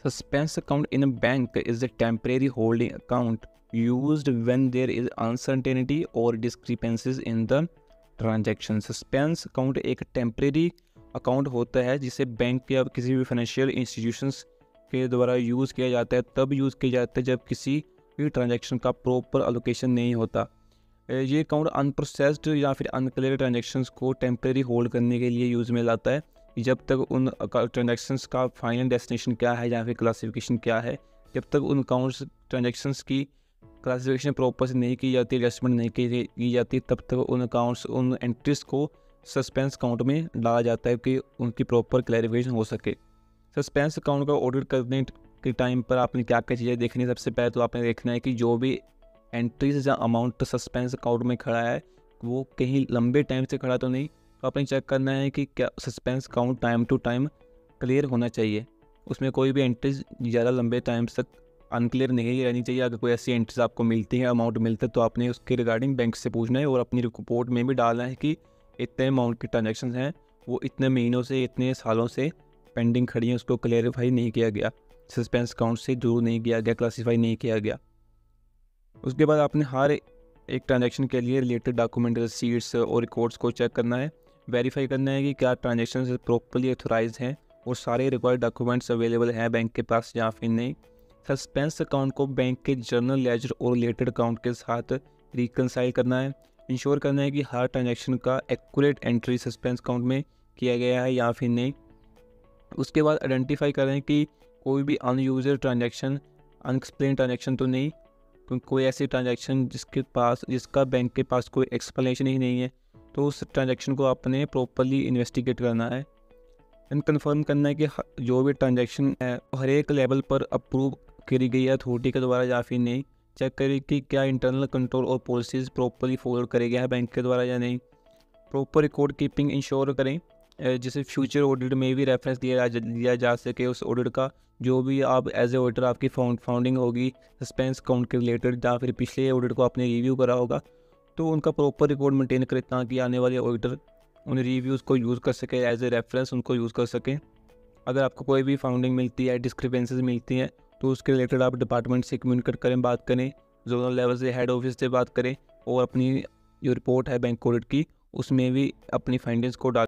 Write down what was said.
Suspense account in a bank is a temporary holding account used when there is uncertainty or discrepancies in the transaction. Suspense account एक temporary account होता है जिसे bank या किसी भी financial institutions के द्वारा यूज़ किया जाता है, तब यूज़ किया जाता है जब किसी भी ट्रांजैक्शन का प्रॉपर अलोकेशन नहीं होता। ये अकाउंट अनप्रोसेस्ड या फिर अनक्लियर ट्रांजैक्शंस को टेम्परेरी होल्ड करने के लिए यूज़ में लाता है, जब तक उन ट्रांजैक्शंस का फाइनल डेस्टिनेशन क्या है या फिर क्लासिफिकेशन क्या है, जब तक उन अकाउंट्स ट्रांजैक्शंस की क्लासिफिकेशन प्रॉपर से नहीं की जाती, एडजस्टमेंट नहीं की जाती, तब तक उन अकाउंट्स उन एंट्रीज को सस्पेंस अकाउंट में डाला जाता है कि उनकी प्रॉपर क्लैरिफिकेशन हो सके। सस्पेंस अकाउंट का ऑडिट करने के टाइम पर आपने क्या क्या चीज़ें देखनी है। सबसे पहले तो आपने देखना है कि जो भी एंट्रीज या अमाउंट सस्पेंस अकाउंट में खड़ा है वो कहीं लंबे टाइम से खड़ा तो नहीं, तो आपने चेक करना है कि क्या suspense account time to time clear होना चाहिए, उसमें कोई भी एंट्रीज ज़्यादा लंबे टाइम तक अनक्लियर नहीं रहनी चाहिए। अगर कोई ऐसी एंट्रीज आपको मिलती है, अमाउंट मिलता है, तो आपने उसके रिगार्डिंग बैंक से पूछना है और अपनी रिपोर्ट में भी डालना है कि इतने अमाउंट के ट्रांजेक्शन हैं, वो इतने महीनों से इतने सालों से पेंडिंग खड़ी हैं, उसको क्लैरिफाई नहीं किया गया, सस्पेंस अकाउंट से दूर नहीं किया गया, क्लासीफाई नहीं किया गया। उसके बाद आपने हर एक ट्रांजैक्शन के लिए रिलेटेड डॉक्यूमेंट, रसीट्स और रिकॉर्ड्स को चेक करना है, वेरीफाई करना है कि क्या ट्रांजैक्शन प्रॉपर्ली ऑथोराइज हैं और सारे रिक्वायर्ड डॉक्यूमेंट्स अवेलेबल हैं बैंक के पास या फिर नहीं। सस्पेंस अकाउंट को बैंक के जर्नल लेजर और रिलेटेड अकाउंट के साथ रिकनसाइल करना है, इंश्योर करना है कि हर ट्रांजैक्शन का एक्यूरेट एंट्री सस्पेंस अकाउंट में किया गया है या फिर नहीं। उसके बाद आइडेंटिफाई करें कि कोई भी अनयूजर ट्रांजैक्शन, अनएक्सप्लेन ट्रांजैक्शन तो नहीं, क्योंकि कोई ऐसी ट्रांजैक्शन जिसका बैंक के पास कोई एक्सप्लेनेशन ही नहीं है, तो उस ट्रांजैक्शन को आपने प्रॉपरली इन्वेस्टिगेट करना है एंड कंफर्म करना है कि जो भी ट्रांजैक्शन है हर एक लेवल पर अप्रूव करी गई है अथॉरिटी के द्वारा या फिर नहीं। चेक करें कि क्या इंटरनल कंट्रोल और पॉलिसीज़ प्रॉपरली फॉलो करे गया है बैंक के द्वारा या नहीं। प्रॉपर रिकॉर्ड कीपिंग इंश्योर करें, जिसे फ्यूचर ऑडिट में भी रेफरेंस दिया जा सके उस ऑडिट का। जो भी आप एज ए ऑडिटर आपकी फाउंडिंग होगी सस्पेंस अकाउंट के रिलेटेड या फिर पिछले ऑडिट को आपने रिव्यू करा होगा, तो उनका प्रॉपर रिकॉर्ड मेंटेन करें ताकि आने वाले ऑडिटर उन रिव्यूज़ को यूज़ कर सके, एज ए रेफरेंस उनको यूज़ कर सकें। अगर आपको कोई भी फाउंडिंग मिलती है, डिस्क्रिपेंसीज मिलती हैं, तो उसके रिलेटेड आप डिपार्टमेंट से कम्युनिकेट करें, बात करें, जोनल लेवल से हेड ऑफिस से बात करें और अपनी जो रिपोर्ट है बैंक ऑडिट की उसमें भी अपनी फाइंडिंग्स को डालें।